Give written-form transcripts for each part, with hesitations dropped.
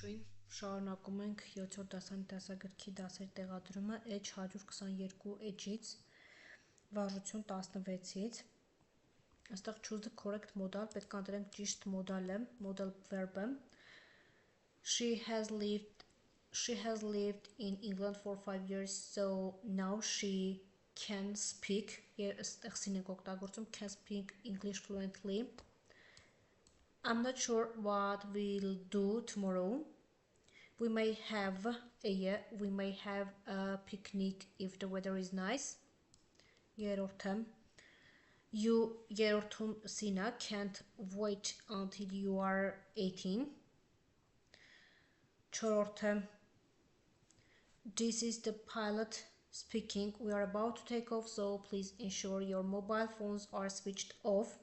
Ողջույն, շարունակում ենք 7-րդ դասանի դասագրքի դասերի տեղադրումը edge 122 edge-ից, վարժություն 16-ից, այստեղ choose the correct modal, պետք է ընտրենք ճիշտ մոդալը, modal verb-ը, She has lived in England for 5 years, so now she can speak, այստեղ սին ենք օգտագործում, can speak English fluently. I'm not sure what we'll do tomorrow. We may have a picnic if the weather is nice. Երրորդը երրորդում սինա can't wait until you are 18. Չորրորդը This is the pilot speaking. We are about to take off, so please ensure your mobile phones are switched off.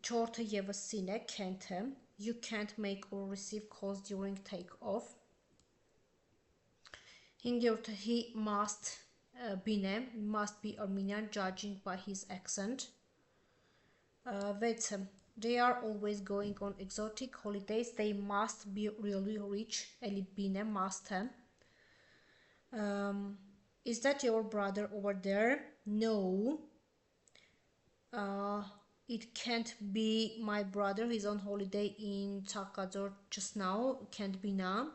Չորրորդը եւս սին է can't-ը. You can't make or receive calls during take-off. Հինգերորդը he must be Armenian judging by his accent. Վեցը they are always going on exotic holidays. They must be really rich. Էլի բին է must-ը. Is that your brother over there? No. It can't be my brother. He's on holiday in Çakadzor just now. Can't be now.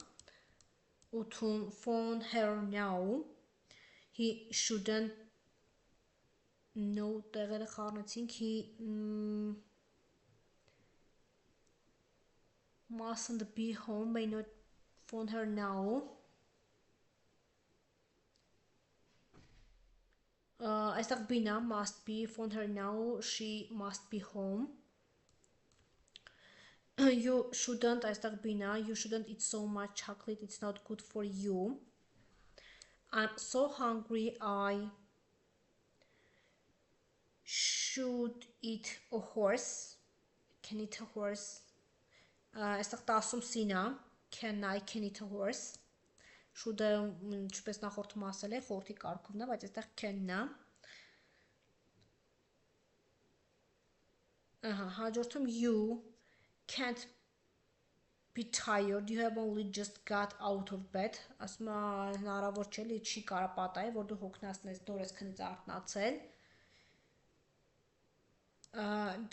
Utum phone her now. He shouldn't know. He mustn't be home. May not phone her now. Այստեղ բինա must be phone her now. She must be home. You shouldn't այստեղ բինա you shouldn't eat so much chocolate. It's not good for you. I'm so hungry. I should eat a horse. Can eat a horse. Այստեղ 10-ում սինա can eat a horse. Should-ը ինչպես նախորդում ասել է խորհրդի կարգովն է, բայց այստեղ can-ն է։ Հաջորդում you can't be tired. You have only just got out of bed. Ասում է հնարավոր չէ, չի կարա պատահի, որ դու հոգնածնես նոր ես քնից արթնացել։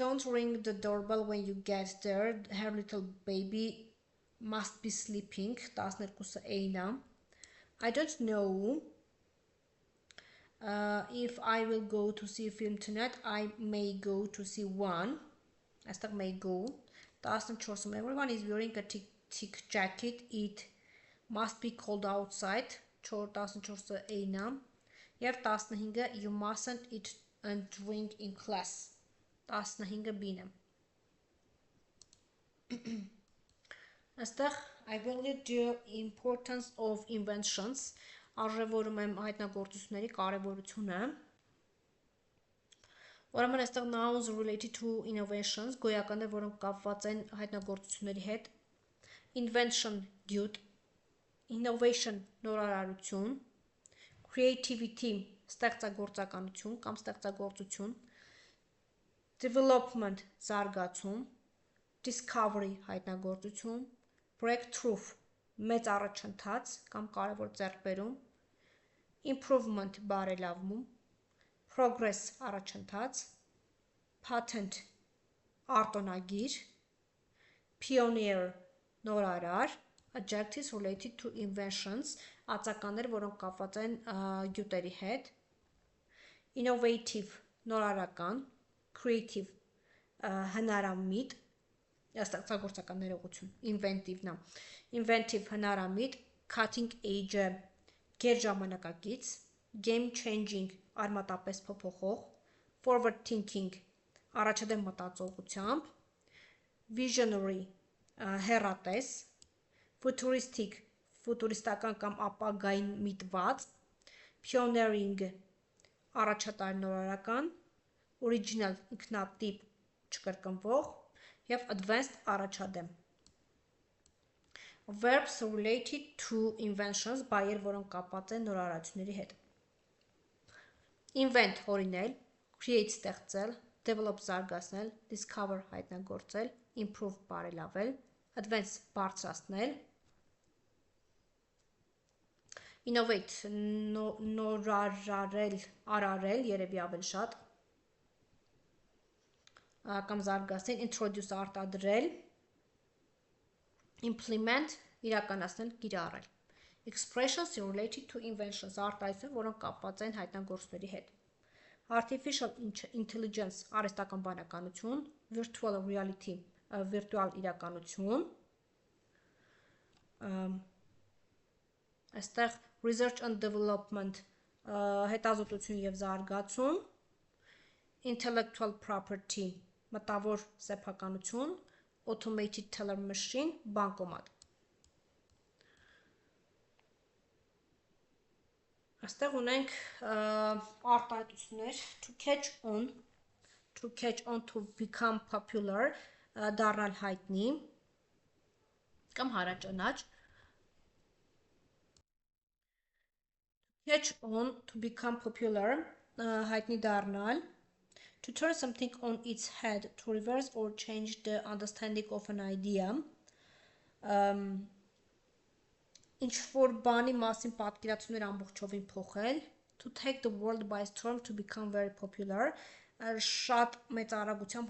Don't ring the doorbell when you get there. Her little baby must be sleeping. 12-ը A-ն է։ I don't know if I will go to see a film tonight. I may go to see one. Այստեղ may go. 14-ում everyone is wearing a thick jacket. It must be cold outside. 14-ը A-ն է։ Եվ 15-ը you mustn't eat and drink in class. 15-ը B-ն է։ Այստեղ I value the importance of inventions. Արժևորում եմ հայտնագործությունների կարևորությունը։ Ուրեմն այստեղ nouns related to innovations, գոյականներ, որոնք կապված են հայտնագործությունների հետ։ Invention գյուտ, innovation նորարարություն, creativity ստեղծագործականություն կամ ստեղծագործություն, development զարգացում, discovery հայտնագործություն, breakthrough մեծ առաջընթաց կամ կարևոր ձեռքբերում, improvement բարելավում, progress առաջընթաց, patent արտոնագիր, pioneer նորարար, adjectives related to inventions ածականներ, որոնք կապված են գյուտերի հետ, innovative նորարարական, creative հնարամիտ, ստեղծագործական ներողություն, inventive հնարամիտ, cutting edge գերժամանակակից, game changing արմատապես փոփոխող, forward thinking առաջադեմ մտածողությամբ, visionary հեռատես, futuristic ֆուտուրիստական կամ ապագային միտված, pioneering առաջատար նորարարական, original ինքնատիպ չկրկնվող և advanced առաջադեմ։ Verbs related to inventions բայեր, որոնք կապված են նորարարությունների հետ։ Invent հորինել, create ստեղծել, develop զարգացնել, discover հայտնագործել, improve բարելավել, advance բարձրացնել, Innovate, նորարարել, արարել, երևի ավելի շատ, կամ զարգացնել, introduce, արտադրել, implement, իրականացնել, կիրառել, expressions related to inventions, արտահայտություններ, որոնք կապված են հայտնագործությունների հետ, artificial intelligence, արհեստական բանականություն, virtual reality, վիրտուալ իրականություն, այստեղ research and development, հետազոտություն և զարգացում, intellectual property, մտավոր սեփականություն, automated teller machine, բանկոմատ։ Այստեղ ունենք արտահայտություններ, to catch on, to become popular, դառնալ հայտնի, կամ հարաճանաչ, catch on, to become popular, հայտնի դառնալ, to turn something on its head, to reverse or change the understanding of an idea, ինչ-որ բանի մասին պատկերացումներ ամբողջովին փոխել, to take the world by storm, to become very popular, շատ մեծ արագությամբ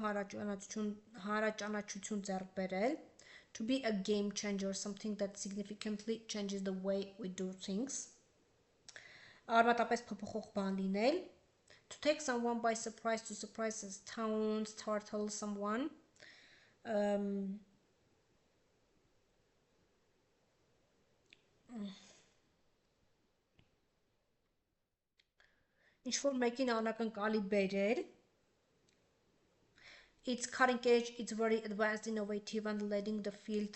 հարաճանաչություն ձեռք բերել, to be a game changer, something that significantly changes the way we do things, արմատապես փոփոխող բան լինել, to take someone by surprise, to surprise, astound, startle someone, ինչ-որ մեկին անակնկալի բերել, it's cutting edge, it's very advanced, innovative and leading the field,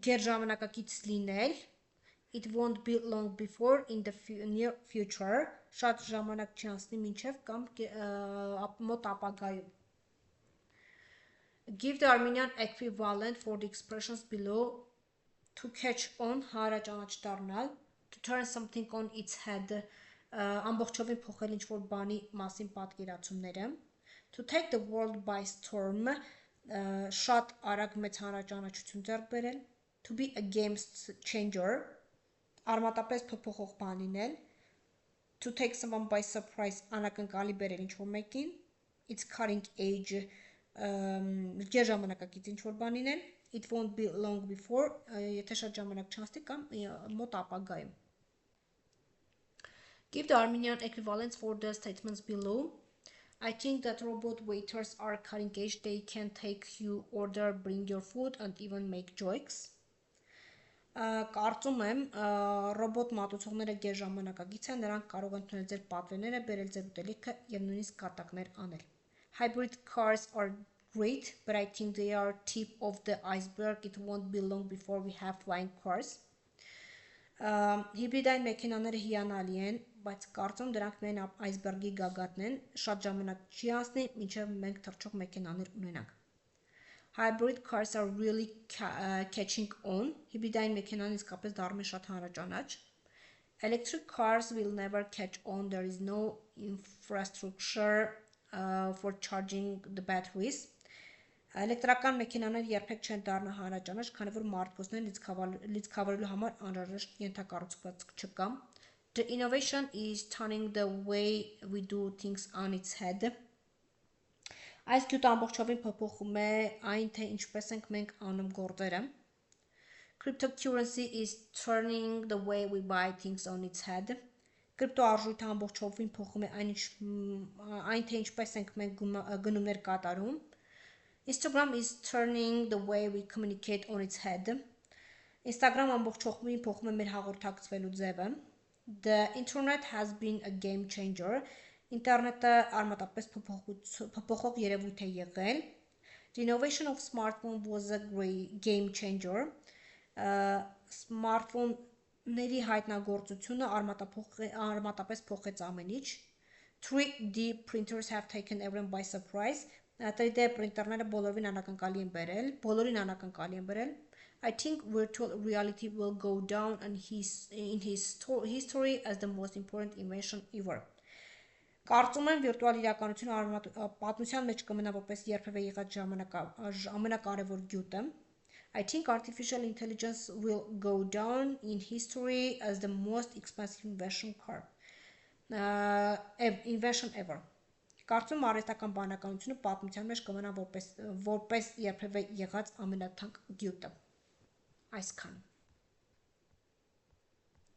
գերժամանակակից լինել, it won't be long before in the near future, շատ ժամանակ չի անցնի մինչև կամ մոտ ապագայում, give the Armenian equivalent for the expressions below, to catch on, հարաճանաչ դառնալ, to turn something on its head, ամբողջովին փոխել ինչ-որ բանի մասին պատկերացումները, to take the world by storm, շատ արագ մեծ հանրաճանաչություն ձեռք բերել, to be a game changer, արմատապես փոփոխող բան լինել, to take someone by surprise, անակնկալի բերել ինչ-որ մեկին, it's cutting edge, գերժամանակակից ինչ-որ բան լինել, it won't be long before, եթե շատ ժամանակ չանցնի կամ մոտ ապագայում, give the Armenian equivalents for the statements below. I think that robot waiters are cutting edge. They can take your order, bring your food, and even make jokes. Կարծում եմ, ռոբոտ մատուցողները գերժամանակակից են, նրանք կարող են թողնել ձեր պատվերները, բերել ձեր ուտելիքը և նույնիսկ կատակներ անել. Hybrid cars are great, but I think they are tip of the iceberg. It won't be long before we have flying cars. Հիբրիդային մեքենաները հիանալի են, բայց կարծում դրանք միայն այսբերգի գագաթն են, շատ ժամանակ չի անցնի, մինչև մենք թռչող մեքենաներ ունենանք. Hybrid cars are really catching on. Հիբրիդային մեքենան իսկապես դառնում է շատ հանրաճանաչ. Electric cars will never catch on. There is no infrastructure for charging the batteries. Էլեկտրական մեքենաներ երբեք չեն դառնա հանրաճանաչ, քանի որ մարդկոսներին լիցքավորելու համար անհրաժեշտ ենթակառուցվածք չկա. The innovation is turning the way we do things on its head. Այս գյուտը ամբողջովին փոփոխում է այն, թե ինչպես ենք մենք անում գործերը. Cryptocurrency is turning the way we buy things on its head. Կրիպտոարժույթը ամբողջովին փոխում է այն, թե ինչպես ենք մենք գնումներ կատարում. Instagram is turning the way we communicate on its head. Instagram ամբողջովին փոխում է մեր հաղորդակցվելու ձևը. The internet has been a game changer. Ինտերնետը արմատապես փոփոխող երևույթ է եղել. The innovation of smartphone was a great game changer. Smartphone-ների հայտնագործությունը արմատապես փոխեց ամեն ինչ. 3D printers have taken everyone by surprise. 3D printerները բոլորին անակնկալի են բերել. I think virtual reality will go down in history as the most important invention ever. Կարծում եմ վիրտուալ իրականությունը պատմության մեջ կմնա որպես երբևէ եղած ամենակարևոր գյուտը. I think artificial intelligence will go down in history as the most expensive invention ever. Կարծում արհեստական բանականությունը պատմության մեջ կմնա որպես երբևէ եղած ամենաթանկ գյուտը։ Այսքան։